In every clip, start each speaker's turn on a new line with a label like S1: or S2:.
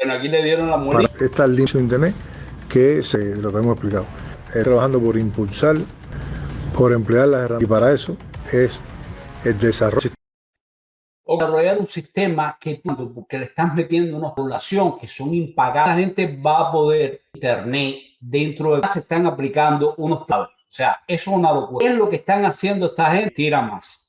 S1: Bueno, aquí le dieron la muerte.
S2: Para esta línea de internet que lo que hemos explicado. Trabajando por impulsar, por emplear las herramientas. Y para eso es el desarrollo.
S1: O desarrollar un sistema que porque le estás metiendo una población que son impagadas, la gente va a poder internet dentro de se están aplicando unos planes. O sea, eso es una locura. ¿Qué es lo que están haciendo esta gente? Tira más.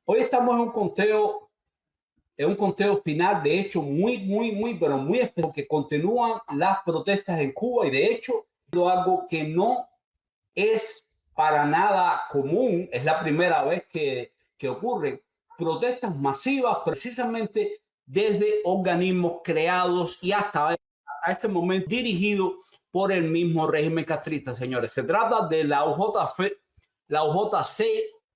S1: Hoy estamos en un conteo final, de hecho, pero muy especial, que continúan las protestas en Cuba y de hecho, algo que no es para nada común, es la primera vez que ocurren protestas masivas precisamente desde organismos creados y hasta a este momento dirigidos por el mismo régimen castrista, señores. Se trata de la UJC,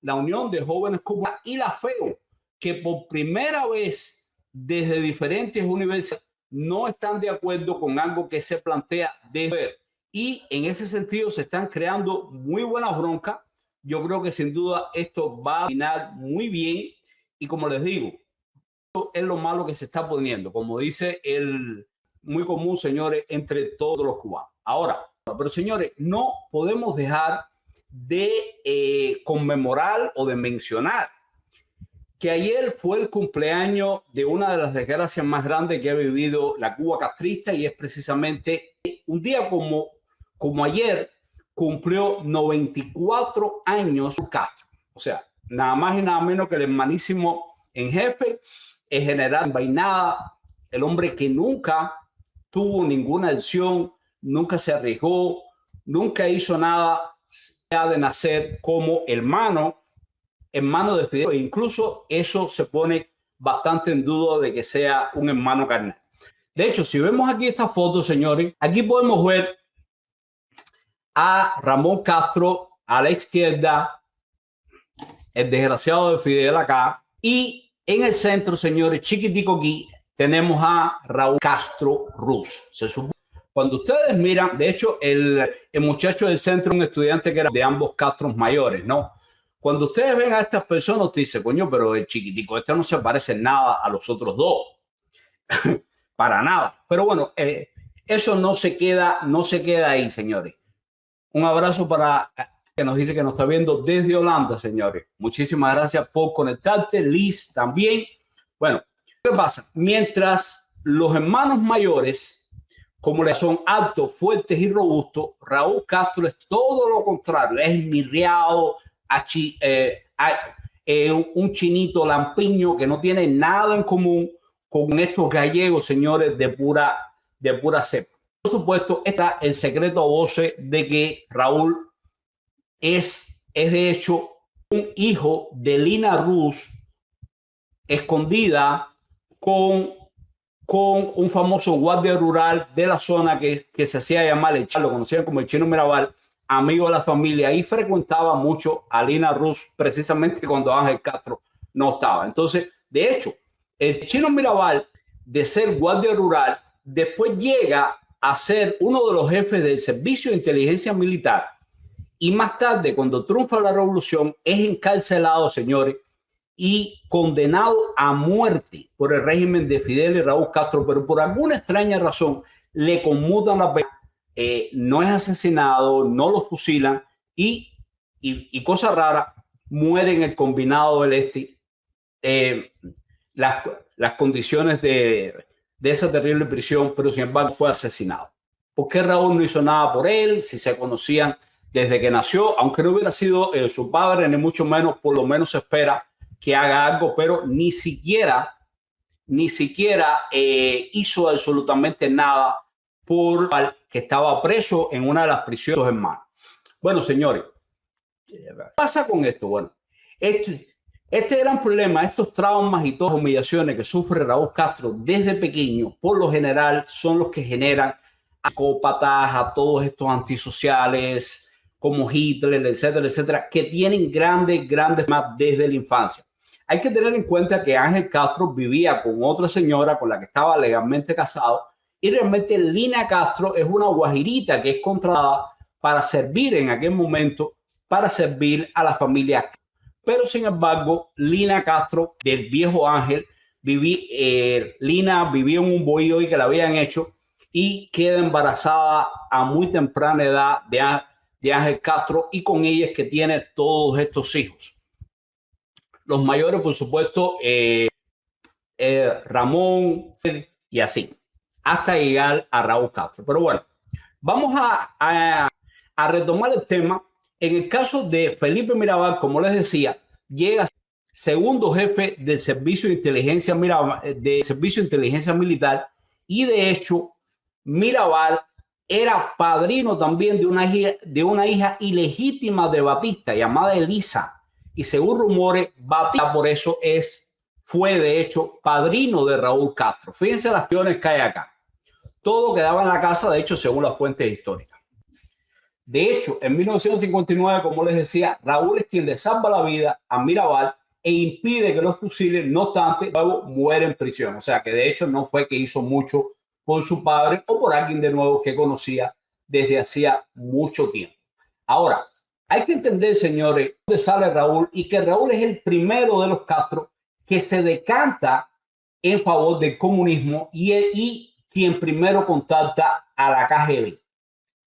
S1: la Unión de Jóvenes Cubanos y la FEO, que por primera vez desde diferentes universidades no están de acuerdo con algo que se plantea de ver. Y en ese sentido se están creando muy buenas broncas. Yo creo que sin duda esto va a terminar muy bien. Y como les digo, esto es lo malo que se está poniendo, como dice el muy común, señores, entre todos los cubanos. Ahora, pero señores, no podemos dejar de conmemorar o de mencionar que ayer fue el cumpleaños de una de las desgracias más grandes que ha vivido la Cuba castrista y es precisamente un día como ayer cumplió 94 años Castro. O sea, nada más y nada menos que el hermanísimo en jefe, el general envainada, el hombre que nunca tuvo ninguna acción, nunca se arriesgó, nunca hizo nada de nacer como hermano de Fidel. E incluso eso se pone bastante en duda de que sea un hermano carnal. De hecho, si vemos aquí esta foto, señores, aquí podemos ver a Ramón Castro a la izquierda, el desgraciado de Fidel acá, y en el centro, señores, chiquitico aquí, tenemos a Raúl Castro Ruz. Se supone, cuando ustedes miran, de hecho, el muchacho del centro, un estudiante que era de ambos Castros mayores, ¿no? Cuando ustedes ven a estas personas, te dicen, coño, pero el chiquitico este no se parece en nada a los otros dos. Para nada. Pero bueno, eso no se queda ahí, señores. Un abrazo para que nos dice que nos está viendo desde Holanda, señores. Muchísimas gracias por conectarte. Liz también. Bueno, ¿qué pasa? Mientras los hermanos mayores, como le son altos, fuertes y robustos, Raúl Castro es todo lo contrario. Es mirriado, un chinito lampiño que no tiene nada en común con estos gallegos, señores, de pura cepa. Por supuesto, está el secreto a voces de que Raúl es de hecho un hijo de Lina Ruz escondida con un famoso guardia rural de la zona que se hacía llamar el Chalo, lo conocían como el Chino Mirabal, amigo de la familia, y frecuentaba mucho a Lina Ruz precisamente cuando Ángel Castro no estaba. Entonces, de hecho, el Chino Mirabal, de ser guardia rural, después llega a ser uno de los jefes del Servicio de Inteligencia Militar y más tarde, cuando triunfa la revolución, es encarcelado, señores, y condenado a muerte por el régimen de Fidel y Raúl Castro, pero por alguna extraña razón le conmutan la pena, no es asesinado, no lo fusilan y cosa rara, muere en el combinado del Este. Las condiciones de esa terrible prisión, pero sin embargo fue asesinado. ¿Por qué Raúl no hizo nada por él? Si se conocían desde que nació, aunque no hubiera sido su padre, ni mucho menos, por lo menos se espera que haga algo, pero ni siquiera hizo absolutamente nada por que estaba preso en una de las prisiones hermanos. Bueno, señores, ¿qué pasa con esto? Bueno, este gran problema, estos traumas y todas las humillaciones que sufre Raúl Castro desde pequeño, por lo general, son los que generan a psicópatas, a todos estos antisociales como Hitler, etcétera, etcétera, que tienen grandes más desde la infancia. Hay que tener en cuenta que Ángel Castro vivía con otra señora con la que estaba legalmente casado, y realmente Lina Castro es una guajirita que es contratada para servir en aquel momento, para servir a la familia. Pero sin embargo, Lina Castro, del viejo Ángel, Lina vivía en un bohío y que la habían hecho, y queda embarazada a muy temprana edad de Ángel Castro, y con ella es que tiene todos estos hijos. Los mayores, por supuesto, Ramón y así, hasta llegar a Raúl Castro. Pero bueno, vamos a retomar el tema. En el caso de Felipe Mirabal, como les decía, llega segundo jefe del servicio de inteligencia militar, y de hecho Mirabal era padrino también de una hija ilegítima de Batista llamada Elisa, y según rumores Batista por eso fue de hecho padrino de Raúl Castro. Fíjense las acciones que hay acá. Todo quedaba en la casa, de hecho, según las fuentes históricas. De hecho, en 1959, como les decía, Raúl es quien le salva la vida a Mirabal e impide que los fusilen. No obstante, luego muere en prisión. O sea que de hecho no fue que hizo mucho por su padre o por alguien de nuevo que conocía desde hacía mucho tiempo. Ahora, hay que entender, señores, dónde sale Raúl, y que Raúl es el primero de los Castro que se decanta en favor del comunismo y quien primero contacta a la KGB.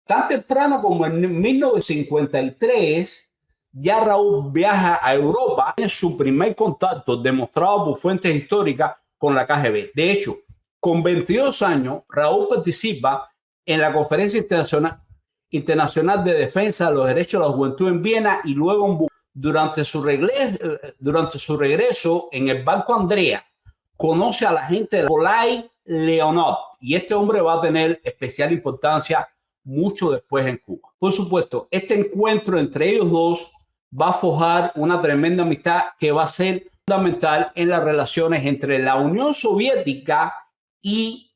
S1: Tan temprano como en 1953, ya Raúl viaja a Europa, en su primer contacto demostrado por fuentes históricas con la KGB. De hecho, con 22 años, Raúl participa en la Conferencia Internacional de Defensa de los Derechos de la Juventud en Viena, y luego en durante su regreso en el barco Andrea, conoce a la gente de Nikolai Leonov, y este hombre va a tener especial importancia mucho después en Cuba. Por supuesto, este encuentro entre ellos dos va a forjar una tremenda amistad que va a ser fundamental en las relaciones entre la Unión Soviética y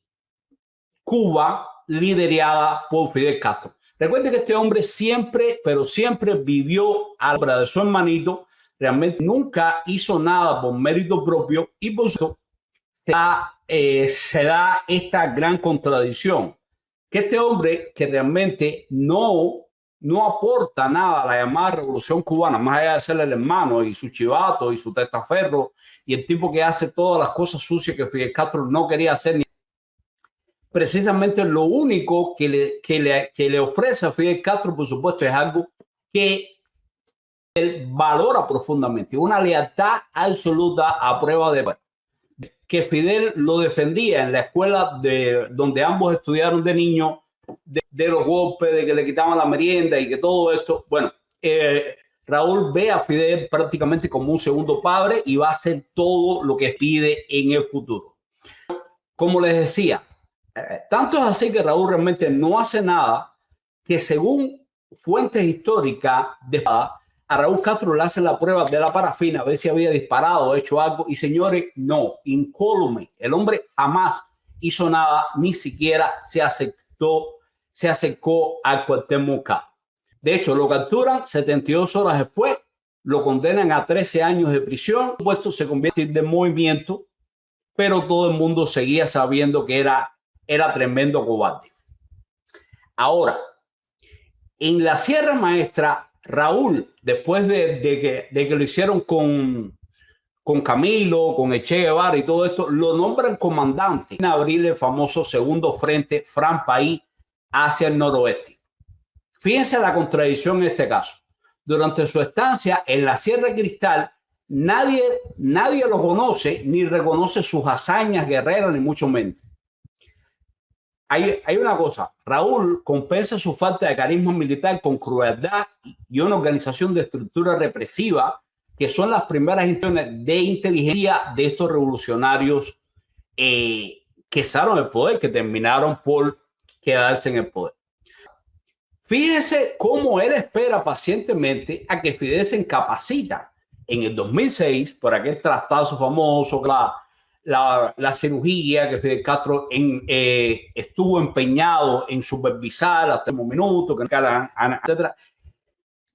S1: Cuba, liderada por Fidel Castro. Recuerden que este hombre siempre, pero siempre vivió a la obra de su hermanito. Realmente nunca hizo nada por mérito propio, y por eso se da esta gran contradicción, que este hombre que realmente no aporta nada a la llamada revolución cubana, más allá de ser el hermano y su chivato y su testaferro y el tipo que hace todas las cosas sucias que Fidel Castro no quería hacer. Precisamente lo único que le ofrece a Fidel Castro, por supuesto, es algo que él valora profundamente, una lealtad absoluta a prueba de que Fidel lo defendía en la escuela donde ambos estudiaron de niño, de los golpes, de que le quitaban la merienda y que todo esto. Bueno, Raúl ve a Fidel prácticamente como un segundo padre y va a hacer todo lo que pide en el futuro. Como les decía, tanto es así que Raúl realmente no hace nada, que según fuentes históricas a Raúl Castro le hacen la prueba de la parafina a ver si había disparado o hecho algo, y señores, no, incólume. El hombre jamás hizo nada, ni siquiera se acercó al cuartel Moncada. De hecho, lo capturan 72 horas después, lo condenan a 13 años de prisión. Por supuesto, se convierte en movimiento, pero todo el mundo seguía sabiendo que era tremendo cobarde. Ahora, en la Sierra Maestra, Raúl, después de que lo hicieron con Camilo, con Che Guevara y todo esto, lo nombran comandante en abrir el famoso segundo frente Franc País hacia el noroeste. Fíjense la contradicción en este caso. Durante su estancia en la Sierra de Cristal, nadie lo conoce ni reconoce sus hazañas guerreras, ni mucho menos. Hay una cosa, Raúl compensa su falta de carisma militar con crueldad y una organización de estructura represiva, que son las primeras intenciones de inteligencia de estos revolucionarios que cesaron el poder, que terminaron por quedarse en el poder. Fíjense cómo él espera pacientemente a que Fidel se incapacita en el 2006 por aquel tratazo famoso, la cirugía que Fidel Castro estuvo empeñado en supervisar hasta el minuto, etcétera.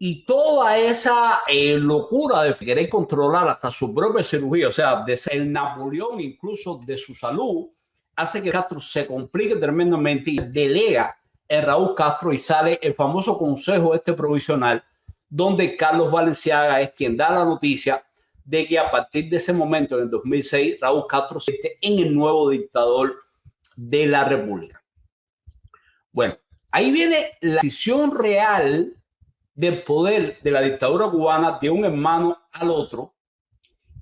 S1: Y toda esa locura de querer controlar hasta su propia cirugía, o sea, de ser el Napoleón incluso de su salud, hace que Castro se complique tremendamente y delega en Raúl Castro y sale el famoso consejo provisional, donde Carlos Balenciaga es quien da la noticia de que a partir de ese momento, en el 2006, Raúl Castro se convierte en el nuevo dictador de la República. Bueno, ahí viene la decisión real del poder de la dictadura cubana de un hermano al otro.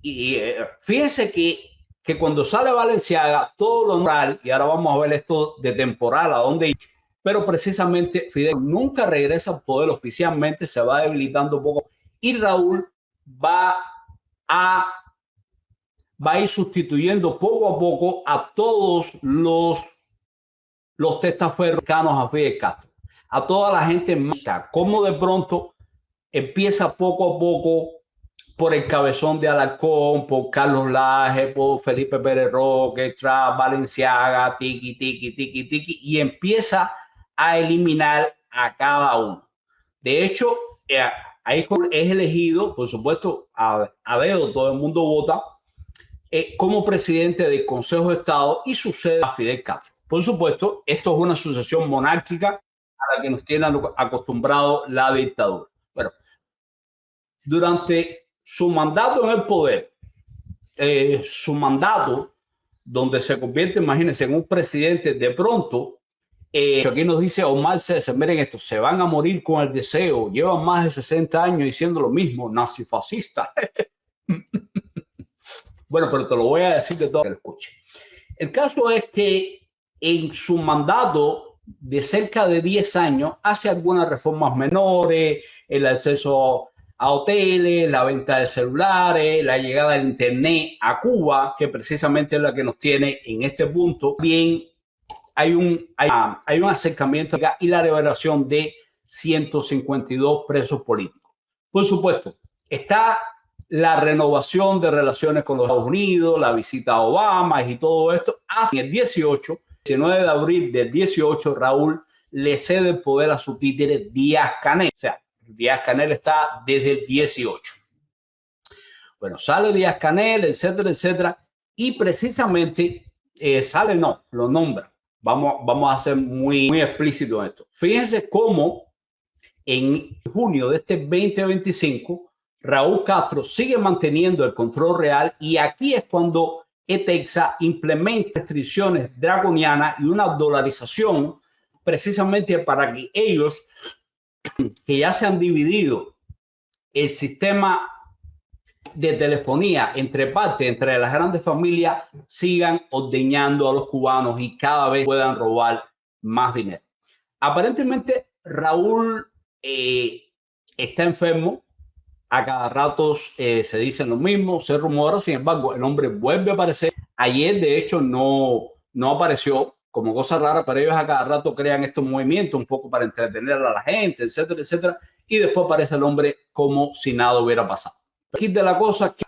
S1: Y fíjense que cuando sale Balenciaga, todo lo moral, y ahora vamos a ver esto de temporal, a dónde ir, pero precisamente Fidel nunca regresa al poder oficialmente, se va debilitando un poco y Raúl va a ir sustituyendo poco a poco a todos los testaferros cercanos a Fidel Castro, a toda la gente mixta, como de pronto empieza poco a poco por el Cabezón de Alarcón, por Carlos Laje, por Felipe Pérez Roque, Balenciaga, tiki, y empieza a eliminar a cada uno. De hecho, ahí es elegido, por supuesto, a dedo, todo el mundo vota, como presidente del Consejo de Estado y sucede a Fidel Castro. Por supuesto, esto es una sucesión monárquica a la que nos tiene acostumbrado la dictadura. Bueno, durante su mandato en el poder, su mandato donde se convierte, imagínense, en un presidente, de pronto, aquí nos dice Omar César, miren esto, se van a morir con el deseo, llevan más de 60 años diciendo lo mismo, nazifascista. Bueno, pero te lo voy a decir de todo que lo escuche. El caso es que en su mandato de cerca de 10 años hace algunas reformas menores, el acceso a hoteles, la venta de celulares, la llegada del internet a Cuba, que precisamente es la que nos tiene en este punto. Bien, hay un acercamiento y la liberación de 152 presos políticos. Por supuesto, está la renovación de relaciones con los Estados Unidos, la visita a Obama y todo esto. En el 19 de abril del 18, Raúl le cede el poder a su títere Díaz-Canel. O sea, Díaz-Canel está desde el 18. Bueno, sale Díaz-Canel, etcétera, etcétera. Y precisamente lo nombra. Vamos a ser muy explícitos en esto. Fíjense cómo en junio de este 2025, Raúl Castro sigue manteniendo el control real y aquí es cuando ETEXA implementa restricciones draconianas y una dolarización precisamente para que ellos, que ya se han dividido el sistema de telefonía entre las grandes familias, sigan ordeñando a los cubanos y cada vez puedan robar más dinero. Aparentemente Raúl está enfermo. A cada rato se dicen lo mismo, se rumora, sin embargo, el hombre vuelve a aparecer. Ayer, de hecho, no apareció, como cosa rara, pero ellos a cada rato crean estos movimientos un poco para entretener a la gente, etcétera, etcétera, y después aparece el hombre como si nada hubiera pasado. Aquí de la cosa que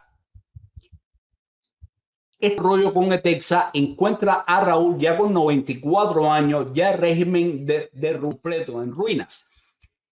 S1: este rollo con ETEXA encuentra a Raúl ya con 94 años, ya el régimen de completo en ruinas,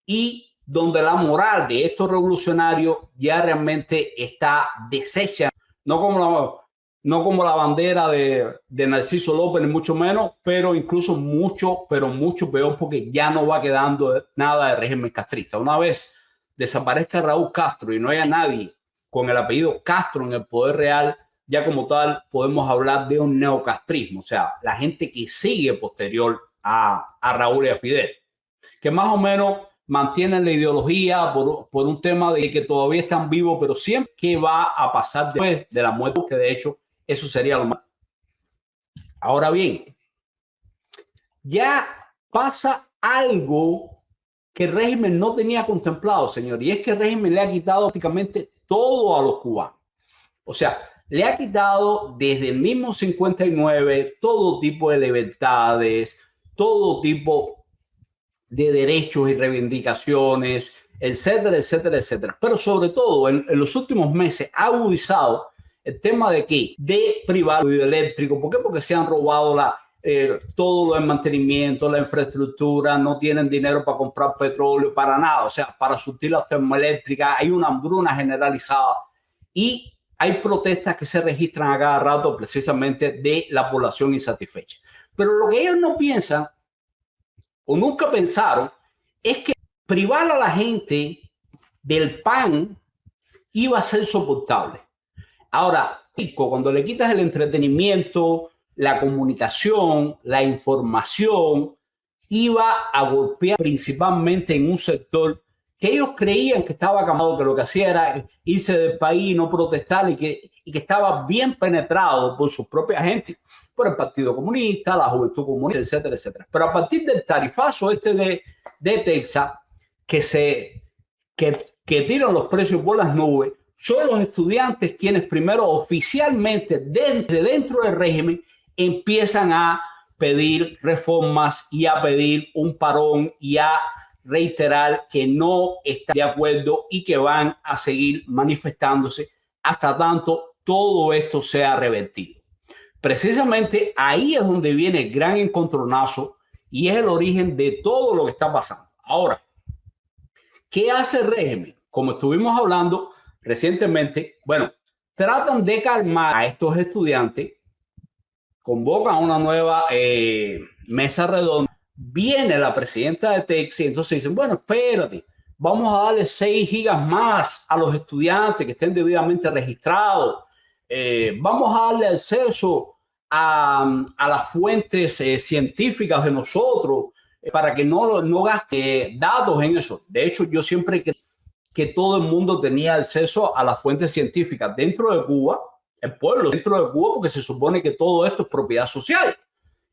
S1: y donde la moral de estos revolucionarios ya realmente está deshecha, no como la bandera de Narciso López, ni mucho menos, pero incluso mucho peor, porque ya no va quedando nada de régimen castrista. Una vez desaparezca Raúl Castro y no haya nadie con el apellido Castro en el poder real, ya como tal podemos hablar de un neocastrismo, o sea, la gente que sigue posterior a Raúl y a Fidel, que más o menos mantienen la ideología por un tema de que todavía están vivos, pero siempre que va a pasar después de la muerte, que de hecho eso sería lo más. Ahora bien, ya pasa algo que el régimen no tenía contemplado, señor, y es que el régimen le ha quitado prácticamente todo a los cubanos. O sea, le ha quitado desde el mismo 59 todo tipo de libertades, todo tipo de derechos y reivindicaciones, etcétera, etcétera, etcétera. Pero sobre todo en los últimos meses ha agudizado el tema de qué, de privado y de eléctrico. ¿Por qué? Porque se han robado todo el mantenimiento, la infraestructura, no tienen dinero para comprar petróleo, para nada. O sea, para surtir las termoeléctricas hay una hambruna generalizada y hay protestas que se registran a cada rato precisamente de la población insatisfecha. Pero lo que ellos no piensan o nunca pensaron es que privar a la gente del pan iba a ser soportable. Ahora, cuando le quitas el entretenimiento, la comunicación, la información, iba a golpear principalmente en un sector que ellos creían que estaba acabado, que lo que hacía era irse del país, no protestar y que estaba bien penetrado por su propia gente, por el Partido Comunista, la Juventud Comunista, etcétera, etcétera. Pero a partir del tarifazo de Texas, que tiran los precios por las nubes, son los estudiantes quienes primero oficialmente dentro del régimen empiezan a pedir reformas y a pedir un parón y a reiterar que no están de acuerdo y que van a seguir manifestándose hasta tanto todo esto sea revertido. Precisamente ahí es donde viene el gran encontronazo y es el origen de todo lo que está pasando. Ahora, ¿qué hace el régimen? Como estuvimos hablando recientemente, bueno, tratan de calmar a estos estudiantes, convocan una nueva mesa redonda, viene la presidenta de Texas y entonces dicen, bueno, espérate, vamos a darle 6 gigas más a los estudiantes que estén debidamente registrados, vamos a darle acceso a las fuentes científicas de nosotros para que no gaste datos en eso. De hecho, yo siempre creí que todo el mundo tenía acceso a las fuentes científicas dentro de Cuba, el pueblo dentro de Cuba, porque se supone que todo esto es propiedad social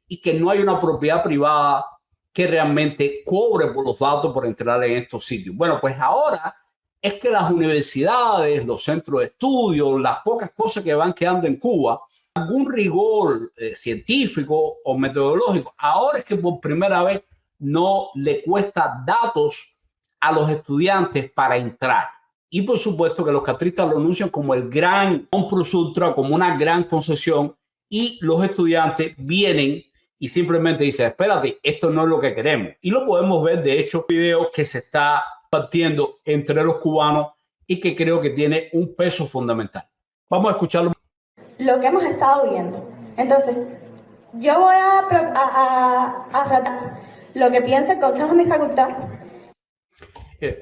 S1: y que no hay una propiedad privada que realmente cobre por los datos por entrar en estos sitios. Bueno, pues ahora es que las universidades, los centros de estudio, las pocas cosas que van quedando en Cuba, algún rigor científico o metodológico, ahora es que por primera vez no le cuesta datos a los estudiantes para entrar. Y por supuesto que los castristas lo anuncian como el gran non plus ultra, como una gran concesión, y los estudiantes vienen y simplemente dicen, espérate, esto no es lo que queremos. Y lo podemos ver, de hecho, videos que se está partiendo entre los cubanos y que creo que tiene un peso fundamental. Vamos a escucharlo.
S3: Lo que hemos estado viendo. Entonces, yo voy a tratar lo que piensa el Consejo de mi facultad.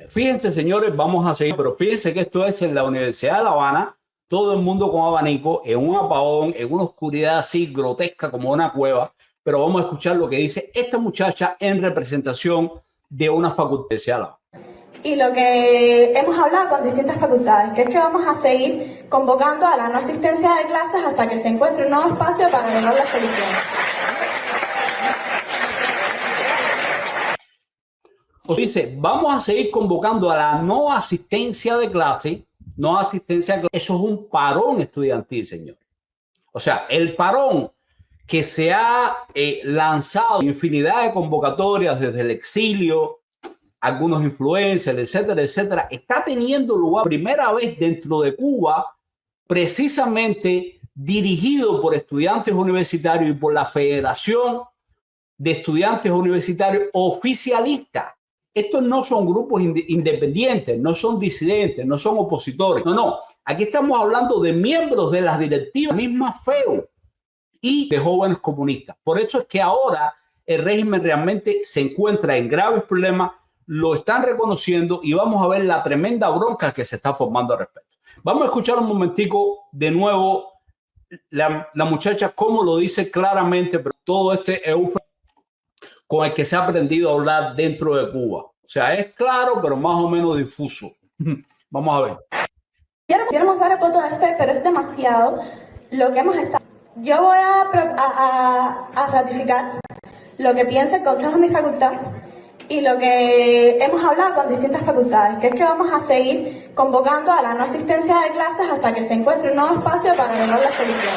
S1: Fíjense, señores, vamos a seguir, pero fíjense que esto es en la Universidad de La Habana, todo el mundo con abanico, en un apagón, en una oscuridad así grotesca como una cueva, pero vamos a escuchar lo que dice esta muchacha en representación de una facultad de La Habana.
S3: Y lo que hemos hablado con distintas facultades, que es que vamos a seguir convocando a la no asistencia de clases hasta que se encuentre un nuevo espacio para arreglar la solución.
S1: O sea, dice, vamos a seguir convocando a la no asistencia de clase. No asistencia a clase. Eso es un parón estudiantil, señor. O sea, el parón que se ha lanzado infinidad de convocatorias desde el exilio, algunos influencers, etcétera, etcétera, está teniendo lugar primera vez dentro de Cuba, precisamente dirigido por estudiantes universitarios y por la Federación de Estudiantes Universitarios oficialistas. Estos no son grupos independientes, no son disidentes, no son opositores. No. Aquí estamos hablando de miembros de las directivas, misma FEU y de jóvenes comunistas. Por eso es que ahora el régimen realmente se encuentra en graves problemas, lo están reconociendo y vamos a ver la tremenda bronca que se está formando al respecto. Vamos a escuchar un momentico de nuevo la muchacha cómo lo dice claramente, pero todo este con el que se ha aprendido a hablar dentro de Cuba. O sea, es claro, pero más o menos difuso. Vamos a ver.
S3: Queremos dar el voto de fe, pero es demasiado lo que hemos estado. Yo voy a ratificar lo que piensa el Consejo de mi facultad y lo que hemos hablado con distintas facultades, que es que vamos a seguir convocando a la no asistencia de clases hasta que se encuentre un nuevo espacio para arreglar la solución.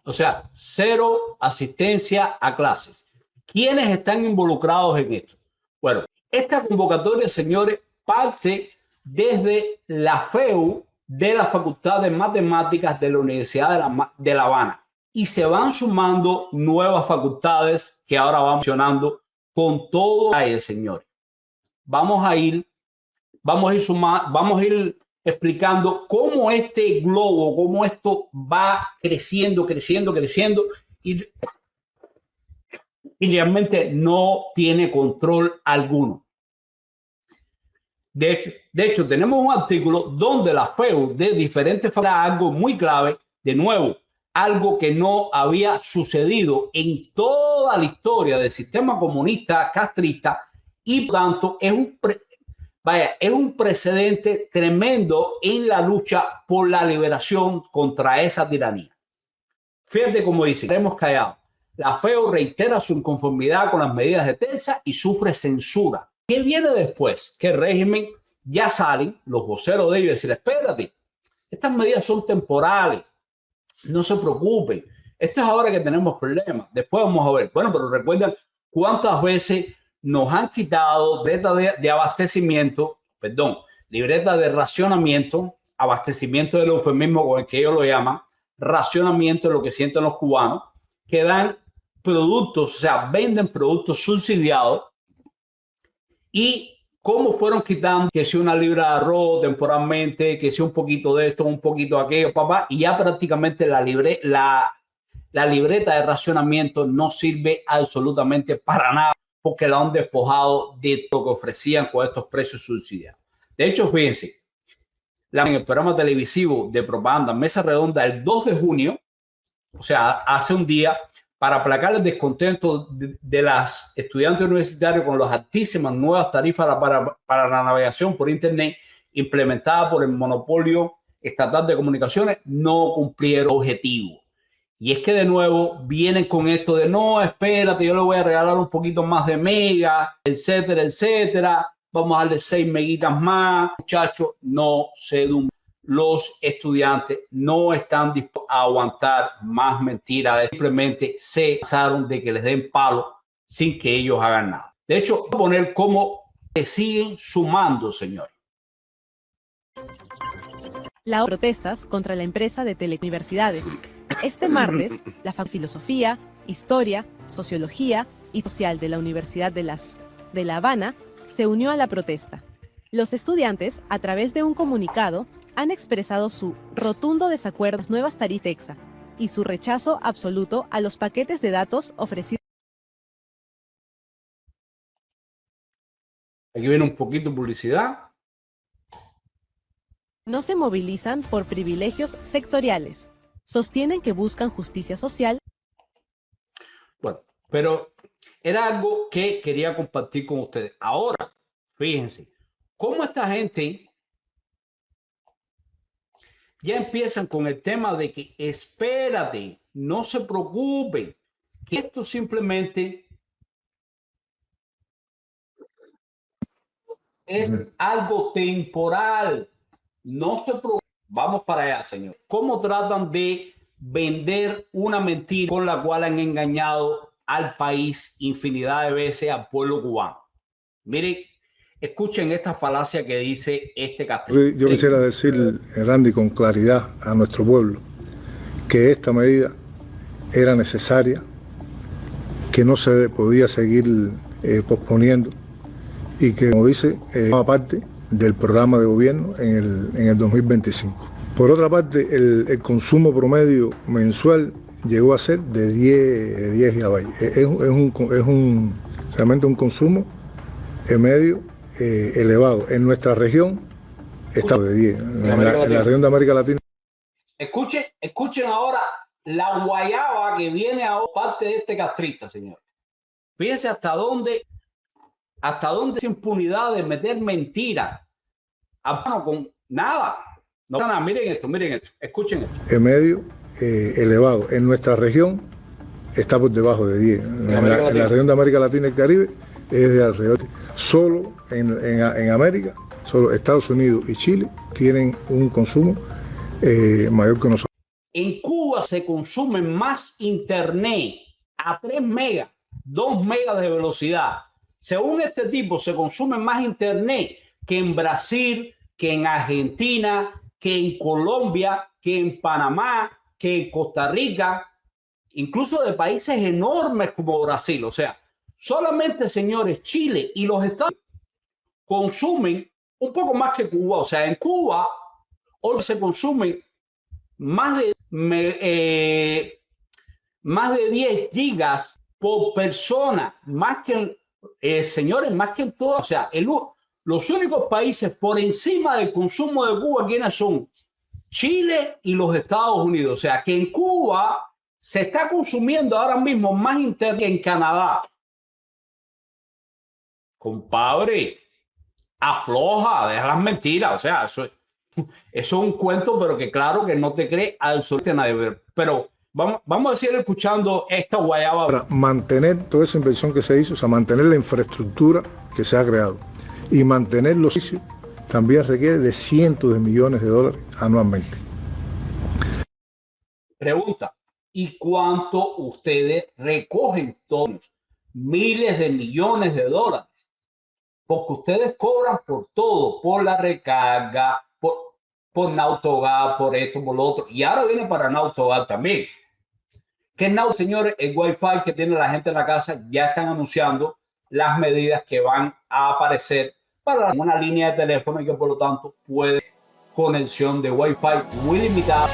S1: O sea, 0 asistencia a clases. ¿Quiénes están involucrados en esto? Bueno, esta convocatoria, señores, parte desde la FEU de la Facultad de Matemáticas de la Universidad de La Habana. Y se van sumando nuevas facultades que ahora vamos mencionando con todo el señor. Vamos a ir explicando cómo este globo, cómo esto va creciendo y realmente no tiene control alguno. De hecho, tenemos un artículo donde la FEU de diferentes facultades, algo muy clave, de nuevo, algo que no había sucedido en toda la historia del sistema comunista castrista, y por tanto es un precedente tremendo en la lucha por la liberación contra esa tiranía. Fíjate cómo dice, hemos callado. La FEU reitera su inconformidad con las medidas de Tensa y sufre censura. ¿Qué viene después? Que el régimen ya salen los voceros de ellos y decir, espérate, estas medidas son temporales, no se preocupen, esto es ahora que tenemos problemas, después vamos a ver. Bueno, pero recuerdan cuántas veces nos han quitado libreta de abastecimiento, libreta de racionamiento, abastecimiento del eufemismo con el que ellos lo llaman, racionamiento de lo que sienten los cubanos, que dan productos, o sea, venden productos subsidiados. Y cómo fueron quitando que si una libra de arroz temporalmente, que si un poquito de esto, un poquito de aquello, papá, y ya prácticamente la libreta de racionamiento no sirve absolutamente para nada porque la han despojado de lo que ofrecían con estos precios subsidiados. De hecho, fíjense, en el programa televisivo de propaganda Mesa Redonda el 2 de junio, o sea, hace un día, para aplacar el descontento de las estudiantes universitarios con las altísimas nuevas tarifas para la navegación por Internet implementadas por el monopolio estatal de comunicaciones, no cumplieron objetivo. Y es que de nuevo vienen con esto de no, espérate, yo le voy a regalar un poquito más de mega, etcétera, etcétera. Vamos a darle 6 meguitas más. Muchachos, no se duerman. Los estudiantes no están dispuestos a aguantar más mentiras. Simplemente se cansaron de que les den palo sin que ellos hagan nada. De hecho, voy a poner cómo se siguen sumando, señor.
S4: Las protestas contra la empresa de teleuniversidades. Este martes, la Facultad de Filosofía, Historia, Sociología y Social de la Universidad de La Habana se unió a la protesta. Los estudiantes, a través de un comunicado, han expresado su rotundo desacuerdo con las nuevas tarifas de Tensa y su rechazo absoluto a los paquetes de datos ofrecidos.
S1: Aquí viene un poquito de publicidad.
S4: No se movilizan por privilegios sectoriales. Sostienen que buscan justicia social.
S1: Bueno, pero era algo que quería compartir con ustedes. Ahora, fíjense, cómo esta gente ya empiezan con el tema de que espérate, no se preocupen, que esto simplemente es algo temporal. No se preocupen. Vamos para allá, señor. ¿Cómo tratan de vender una mentira con la cual han engañado al país infinidad de veces, al pueblo cubano? Miren, escuchen esta falacia que dice este castellano.
S2: Yo quisiera decir, Randy, con claridad a nuestro pueblo que esta medida era necesaria, que no se podía seguir posponiendo y que, como dice, forma parte del programa de gobierno en el 2025. Por otra parte, el consumo promedio mensual llegó a ser de 10 gigabytes. Es realmente un consumo medio elevado. En nuestra región está de 10. En la región de América Latina.
S1: Escuchen ahora la guayaba que viene a parte de este castrista, señor. Fíjense hasta dónde es impunidad de meter mentiras con nada. No, miren esto, escuchen esto.
S2: El medio elevado. En nuestra región está por debajo de 10. En la región de América Latina y el Caribe es de alrededor. Solo en América, solo Estados Unidos y Chile tienen un consumo mayor que nosotros.
S1: En Cuba se consume más internet a 3 megas, 2 megas de velocidad. Según este tipo, se consume más internet que en Brasil, que en Argentina, que en Colombia, que en Panamá, que en Costa Rica, incluso de países enormes como Brasil. O sea, solamente, señores, Chile y los Estados Unidos consumen un poco más que Cuba. O sea, en Cuba hoy se consumen más de 10 gigas por persona, más que, señores, más que en todo. O sea, los únicos países por encima del consumo de Cuba, ¿quiénes son? Chile y los Estados Unidos. O sea, que en Cuba se está consumiendo ahora mismo más internet que en Canadá. Compadre, afloja, deja las mentiras. O sea, eso es un cuento, pero que claro que no te cree absolutamente nadie. Pero vamos a seguir escuchando esta guayaba.
S2: Para mantener toda esa inversión que se hizo, o sea, mantener la infraestructura que se ha creado y mantener los servicios, también requiere de cientos de millones de dólares anualmente.
S1: Pregunta, ¿y cuánto ustedes recogen todos? Miles de millones de dólares. Porque ustedes cobran por todo, por la recarga, por Nautogás, por esto, por lo otro. Y ahora viene para Nautogás también. Que señores, el Wi-Fi que tiene la gente en la casa, ya están anunciando las medidas que van a aparecer para una línea de teléfono y que por lo tanto puede conexión de Wi-Fi muy limitada.